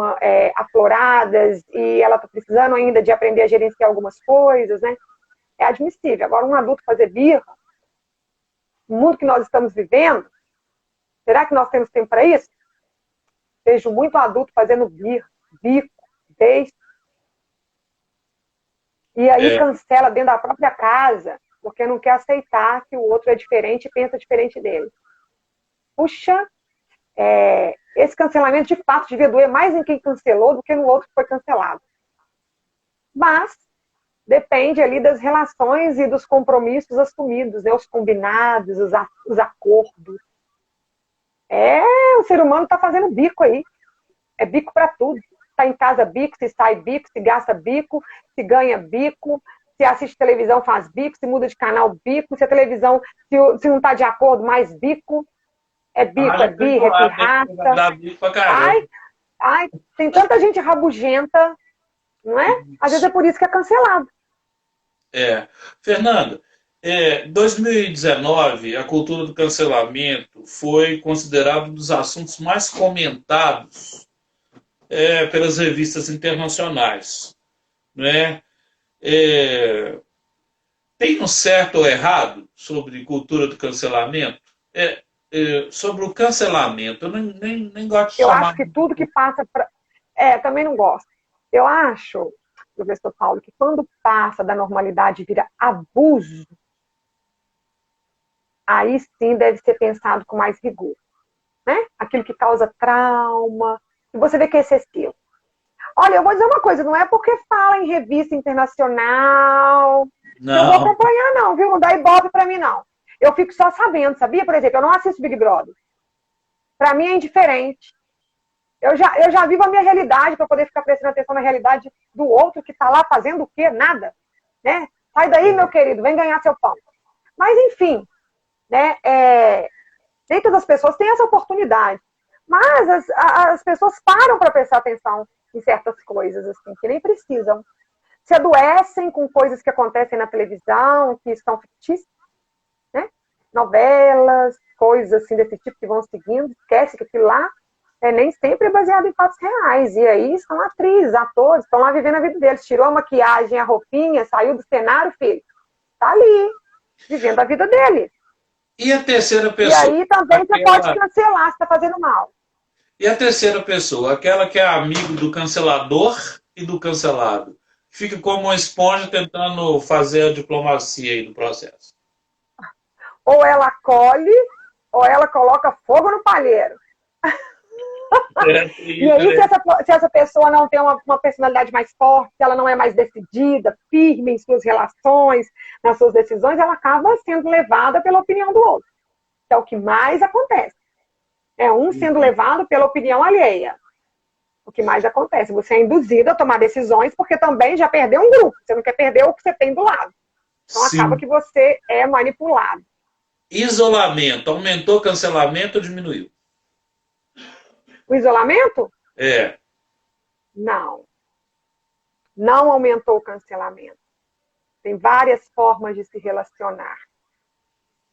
afloradas, e ela está precisando ainda de aprender a gerenciar algumas coisas, né? É admissível. Agora, um adulto fazer birra, no mundo que nós estamos vivendo, será que nós temos tempo para isso? Vejo muito adulto fazendo birra, bico, beijo, e aí cancela dentro da própria casa, porque não quer aceitar que o outro é diferente e pensa diferente dele. Puxa, esse cancelamento de fato devia doer mais em quem cancelou do que no outro que foi cancelado. Mas depende ali das relações e dos compromissos assumidos, né? Os combinados, os acordos. O ser humano está fazendo bico aí. É bico para tudo. Está em casa bico, se sai bico, se gasta bico, se ganha bico, se assiste televisão faz bico, se muda de canal bico, se a televisão, se não está de acordo, mais bico. É bico, é birra, é pirraça. Dá bico pra caramba. Ai, tem tanta gente rabugenta, não é? Às vezes é por isso que é cancelado. Fernando, 2019, a cultura do cancelamento foi considerado um dos assuntos mais comentados pelas revistas internacionais. Né? Tem um certo ou errado sobre cultura do cancelamento? Sobre o cancelamento, eu nem gosto de Eu chamar. acho que tudo que passa para. Também não gosto. Eu acho, professor Paulo, que quando passa da normalidade e vira abuso, aí sim deve ser pensado com mais rigor. Né? Aquilo que causa trauma, e você vê que é excessivo. Olha, eu vou dizer uma coisa, não é porque fala em revista internacional que eu vou Não. acompanhar, não, viu? Não dá ibope pra mim, não. Eu fico só sabendo, sabia? Por exemplo, eu não assisto Big Brother. Pra mim é indiferente. Eu já vivo a minha realidade para poder ficar prestando atenção na realidade do outro que tá lá fazendo o quê? Nada. Né? Sai daí, meu querido, vem ganhar seu pão. Mas, enfim, né? Nem todas as pessoas têm essa oportunidade. Mas as pessoas param para prestar atenção em certas coisas, assim, que nem precisam. Se adoecem com coisas que acontecem na televisão, que estão fictícias, né? Novelas, coisas assim desse tipo que vão seguindo, esquece que aquilo lá nem sempre é baseado em fatos reais. E aí são atrizes, atores, estão lá vivendo a vida deles. Tirou a maquiagem, a roupinha, saiu do cenário, filho. Tá ali, vivendo a vida dele. E a terceira pessoa? E aí também você pode cancelar se está fazendo mal. E a terceira pessoa? Aquela que é amigo do cancelador e do cancelado. Fica como uma esponja tentando fazer a diplomacia aí no processo. Ou ela colhe, ou ela coloca fogo no palheiro. E aí, se essa pessoa não tem uma personalidade mais forte, se ela não é mais decidida, firme em suas relações, nas suas decisões, ela acaba sendo levada pela opinião do outro. Que é o que mais acontece. É um sendo levado pela opinião alheia. O que mais acontece? Você é induzido a tomar decisões porque também já perdeu um grupo. Você não quer perder o que você tem do lado. Então acaba que você é manipulado. Isolamento. Aumentou o cancelamento ou diminuiu? O isolamento? Não. Não aumentou o cancelamento. Tem várias formas de se relacionar.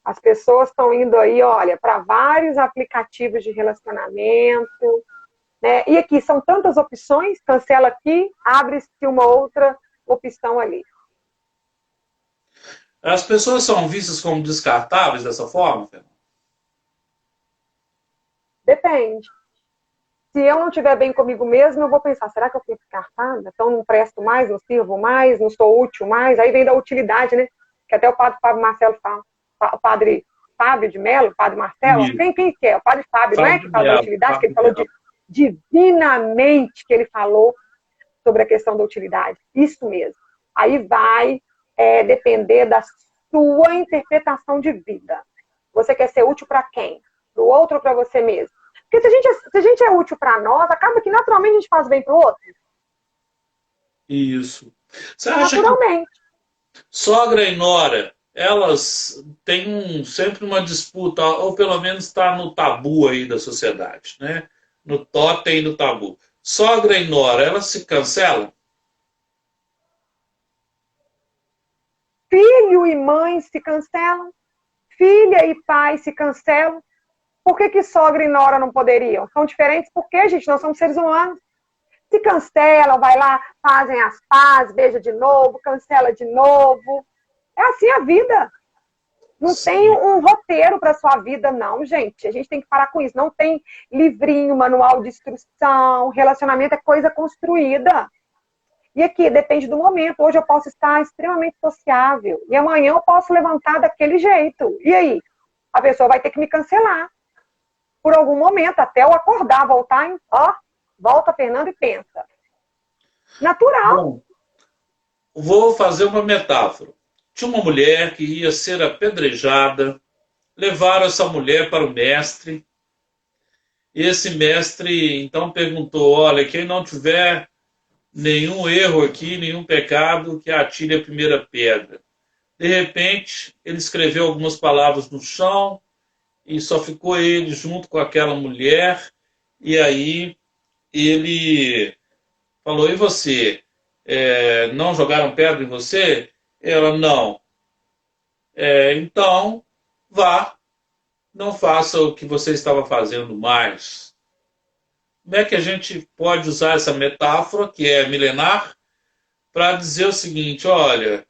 As pessoas estão indo aí, olha, para vários aplicativos de relacionamento, né? E aqui são tantas opções, cancela aqui, abre-se uma outra opção ali. As pessoas são vistas como descartáveis dessa forma, Fernanda? Depende. Se eu não estiver bem comigo mesmo, eu vou pensar, será que eu fui descartada? Então não presto mais, não sirvo mais, não sou útil mais? Aí vem da utilidade, né? Que até o padre Fábio Marcelo fala. O padre Fábio de Mello, o padre Marcelo, quem que é? O padre Fábio, não é? Que fala da utilidade, que ele falou divinamente que ele falou sobre a questão da utilidade. Isso mesmo. Aí vai depender da sua interpretação de vida. Você quer ser útil para quem? Para o outro ou para você mesmo? Porque se a gente é útil para nós, acaba que naturalmente a gente faz bem para o outro. Isso. Você acha naturalmente. Que sogra e nora, elas têm sempre uma disputa, ou pelo menos está no tabu aí da sociedade, né? No totem do tabu. Sogra e nora, elas se cancelam? Filho e mãe se cancelam. Filha e pai se cancelam. Por que sogra e nora não poderiam? São diferentes porque, gente, nós somos seres humanos. Se cancelam, vai lá, fazem as pazes, beija de novo, cancela de novo. É assim a vida. Não Sim. tem um roteiro para sua vida, não, gente. A gente tem que parar com isso. Não tem livrinho, manual de instrução. Relacionamento é coisa construída. E aqui, depende do momento. Hoje eu posso estar extremamente sociável. E amanhã eu posso levantar daquele jeito. E aí? A pessoa vai ter que me cancelar. Por algum momento, até eu acordar, voltar em... volta, Fernando, e pensa. Natural. Bom, vou fazer uma metáfora. Tinha uma mulher que ia ser apedrejada. Levaram essa mulher para o mestre. E esse mestre, então, perguntou, olha, quem não tiver nenhum erro aqui, nenhum pecado, que atire a primeira pedra. De repente, ele escreveu algumas palavras no chão e só ficou ele junto com aquela mulher. E aí ele falou, e você? Não jogaram pedra em você? Ela, não. Então, vá, não faça o que você estava fazendo mais. Como é que a gente pode usar essa metáfora, que é milenar, para dizer o seguinte, olha,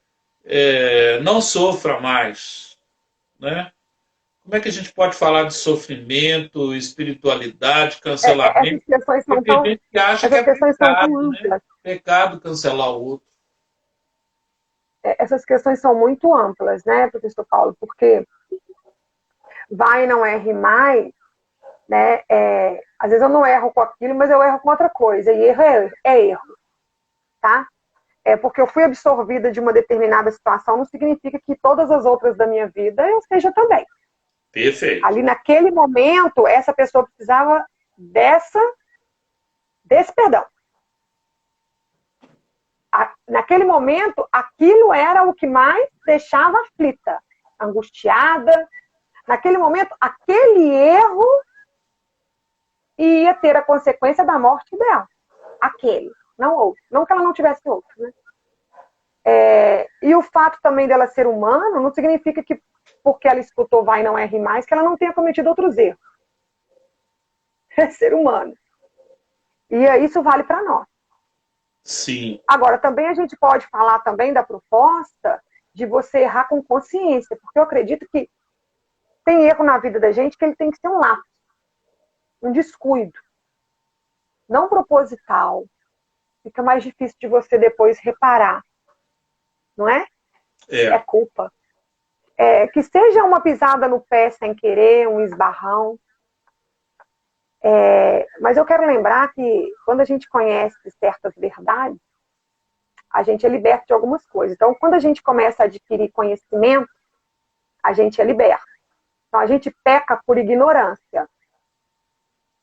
não sofra mais, né? Como é que a gente pode falar de sofrimento, espiritualidade, cancelamento? Essas questões são Porque tão, a gente acha que é pecado, né? Pecado cancelar o outro. Essas questões são muito amplas, né, professor Paulo? Porque vai e não erre mais, né? Às vezes eu não erro com aquilo, mas eu erro com outra coisa. E erro é erro, tá? Porque eu fui absorvida de uma determinada situação, não significa que todas as outras da minha vida eu seja também. Perfeito. Ali naquele momento, essa pessoa precisava desse perdão. Naquele momento, aquilo era o que mais deixava aflita, angustiada. Naquele momento, aquele erro ia ter a consequência da morte dela. Aquele, não outro. Não que ela não tivesse outro, né? E o fato também dela ser humano não significa que porque ela escutou vai e não erre mais, que ela não tenha cometido outros erros. É ser humano. E isso vale para nós. Sim. Agora, também a gente pode falar também da proposta de você errar com consciência, porque eu acredito que tem erro na vida da gente que ele tem que ser um lapso, um descuido, não proposital. Fica mais difícil de você depois reparar, não é? É culpa. Que seja uma pisada no pé sem querer, um esbarrão. Mas eu quero lembrar que quando a gente conhece certas verdades, a gente é liberto de algumas coisas. Então, quando a gente começa a adquirir conhecimento, a gente é liberto. Então, a gente peca por ignorância.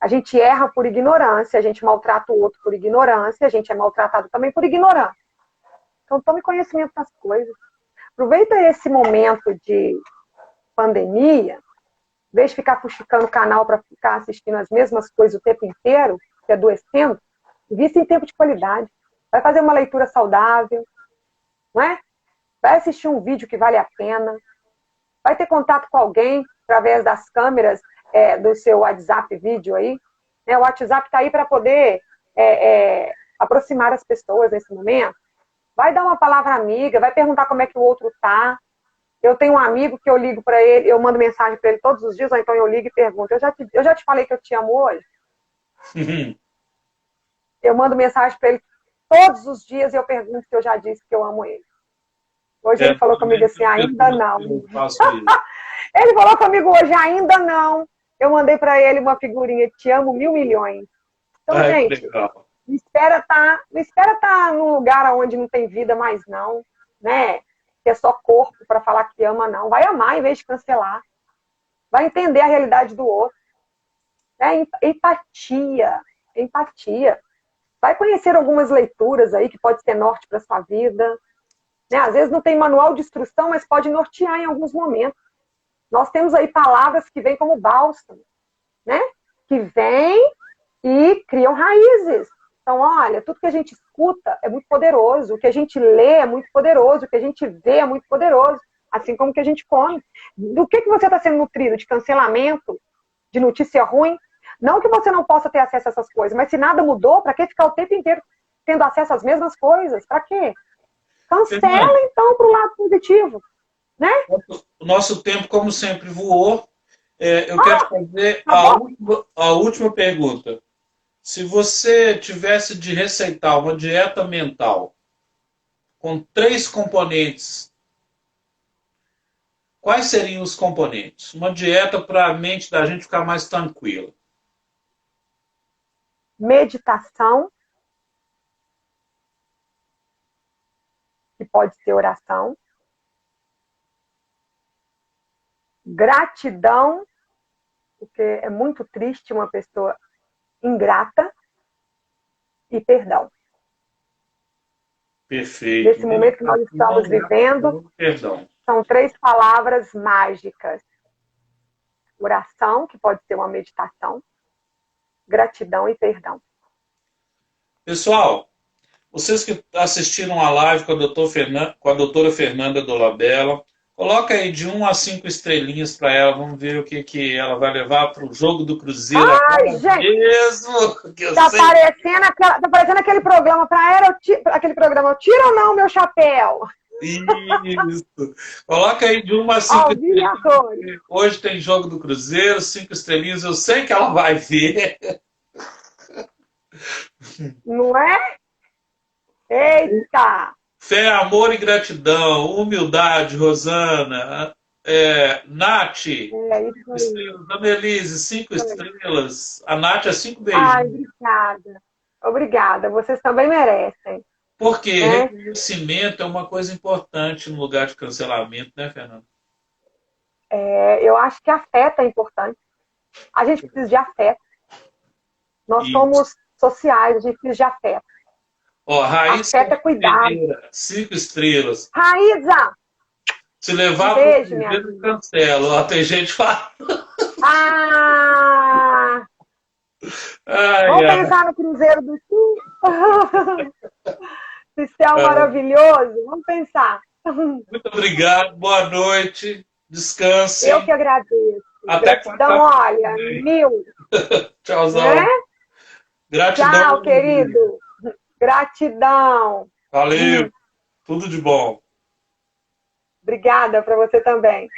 A gente erra por ignorância, a gente maltrata o outro por ignorância, a gente é maltratado também por ignorância. Então, tome conhecimento das coisas. Aproveita esse momento de pandemia, em vez de ficar fuxicando o canal para ficar assistindo as mesmas coisas o tempo inteiro, se adoecendo, invista em tempo de qualidade. Vai fazer uma leitura saudável, não é? Vai assistir um vídeo que vale a pena. Vai ter contato com alguém através das câmeras do seu WhatsApp vídeo aí. O WhatsApp está aí para poder aproximar as pessoas nesse momento. Vai dar uma palavra amiga, vai perguntar como é que o outro tá. Eu tenho um amigo que eu ligo para ele, eu mando mensagem para ele todos os dias, ou então eu ligo e pergunto, eu já te falei que eu te amo hoje? Eu mando mensagem para ele todos os dias e eu pergunto se eu já disse que eu amo ele. Hoje ele falou comigo assim, ainda não. Eu faço isso. Ele falou comigo hoje, ainda não. Eu mandei para ele uma figurinha, te amo 1.000.000.000. Então, Ai, gente, legal. não espera tá num lugar onde não tem vida mais não, né? Que é só corpo para falar que ama, não. Vai amar em vez de cancelar. Vai entender a realidade do outro. Né? Empatia. Empatia. Vai conhecer algumas leituras aí que pode ser norte para sua vida. Né? Às vezes não tem manual de instrução, mas pode nortear em alguns momentos. Nós temos aí palavras que vêm como bálsamo, né? Que vêm e criam raízes. Então, olha, tudo que a gente escuta é muito poderoso, o que a gente lê é muito poderoso, o que a gente vê é muito poderoso, assim como o que a gente come. Do que você está sendo nutrido? De cancelamento? De notícia ruim? Não que você não possa ter acesso a essas coisas, mas se nada mudou, para que ficar o tempo inteiro tendo acesso às mesmas coisas? Para quê? Cancela, então, para o lado positivo. Né? O nosso tempo, como sempre, voou. Eu quero fazer a última pergunta. Se você tivesse de receitar uma dieta mental com 3 componentes, quais seriam os componentes? Uma dieta para a mente da gente ficar mais tranquila. Meditação, que pode ser oração. Gratidão, porque é muito triste uma pessoa ingrata, e perdão. Perfeito. Nesse momento que nós estamos vivendo, perdão. São 3 palavras mágicas. Oração, que pode ser uma meditação, gratidão e perdão. Pessoal, vocês que assistiram a live com a doutora Fernanda Dolabella, coloca aí de 1 a 5 estrelinhas para ela, vamos ver o que ela vai levar para o jogo do Cruzeiro. Ai, gente, mesmo, que tá parecendo aquele programa para ela, aquele programa, eu tiro ou não meu chapéu? Isso. Coloca aí de 1 a 5 estrelinhas. Hoje tem jogo do Cruzeiro, 5 estrelinhas, eu sei que ela vai ver. Não é? Eita! Fé, amor e gratidão, humildade, Rosana, Nath, 5 estrelas, Annelise, 5 estrelas, a Nath é 5 beijinhos. Ai, obrigada. Obrigada, vocês também merecem. Porque reconhecimento é uma coisa importante no lugar de cancelamento, né, Fernanda? Eu acho que afeto é importante. A gente precisa de afeto. Nós somos sociais, a gente precisa de afeto. Ó, Raíssa afeto é cuidado. 5 estrelas. Raíza! Se levar beijo, pro minha Cruzeiro, cancela. Ó, tem gente falando. Vamos pensar no Cruzeiro do Sul? Esse céu maravilhoso. Vamos pensar. Muito obrigado. Boa noite. Descanse. Eu que agradeço. Até gratidão, olha, 1000. Tchauzão. Né? Gratidão. Tchau, querido. Gratidão. Valeu. Tudo de bom. Obrigada para você também.